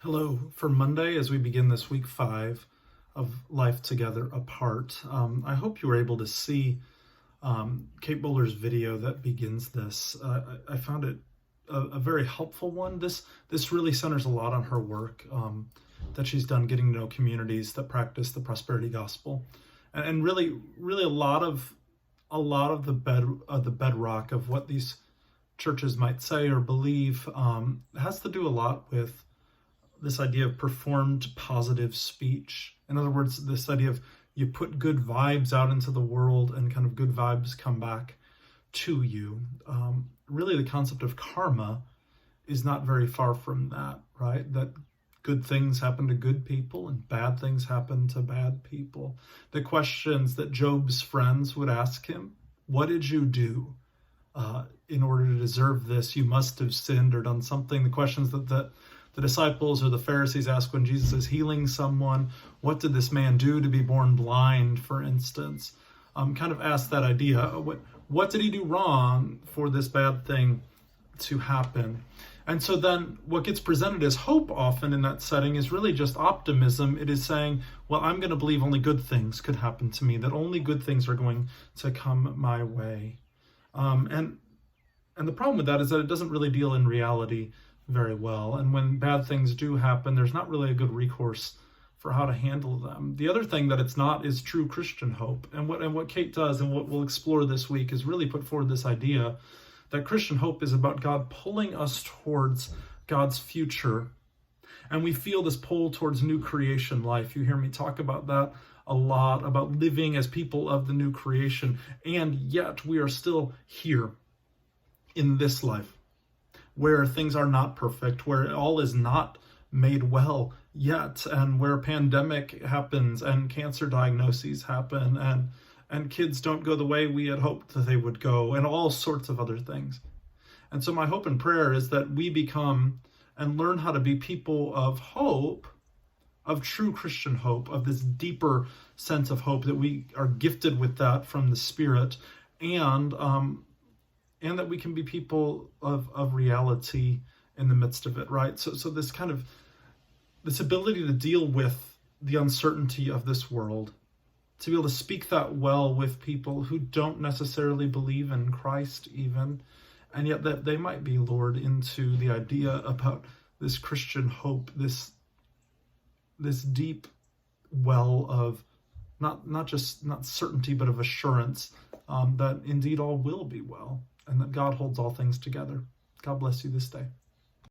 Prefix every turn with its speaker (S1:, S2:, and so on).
S1: Hello. For Monday, as we begin this week 5 of Life Together Apart, I hope you were able to see Kate Bowler's video that begins this. I found it a very helpful one. This really centers a lot on her work that she's done getting to know communities that practice the prosperity gospel, and really a lot of the bedrock of what these churches might say or believe has to do a lot with this idea of performed positive speech. In other words, this idea of you put good vibes out into the world and kind of good vibes come back to you. Really, the concept of karma is not very far from that, right? That good things happen to good people and bad things happen to bad people. The questions that Job's friends would ask him: what did you do in order to deserve this? You must have sinned or done something. The questions that the disciples or the Pharisees ask when Jesus is healing someone: what did this man do to be born blind, for instance? Kind of ask that idea, what did he do wrong for this bad thing to happen? And so then what gets presented as hope often in that setting is really just optimism. It is saying, well, I'm going to believe only good things could happen to me, that only good things are going to come my way. And the problem with that is that it doesn't really deal in reality very well. And when bad things do happen, there's not really a good recourse for how to handle them. The other thing that it's not is true Christian hope. And what Kate does, and what we'll explore this week, is really put forward this idea that Christian hope is about God pulling us towards God's future. And we feel this pull towards new creation life. You hear me talk about that a lot, about living as people of the new creation. And yet we are still here in this life, where things are not perfect, where all is not made well yet, and where pandemic happens and cancer diagnoses happen and kids don't go the way we had hoped that they would go, and all sorts of other things. And so my hope and prayer is that we become and learn how to be people of hope, of true Christian hope, of this deeper sense of hope, that we are gifted with that from the Spirit, and that we can be people of reality in the midst of it, right? So this kind of, this ability to deal with the uncertainty of this world, to be able to speak that well with people who don't necessarily believe in Christ even, and yet that they might be lured into the idea about this Christian hope, this deep well of not certainty, but of assurance that indeed all will be well, and that God holds all things together. God bless you this day.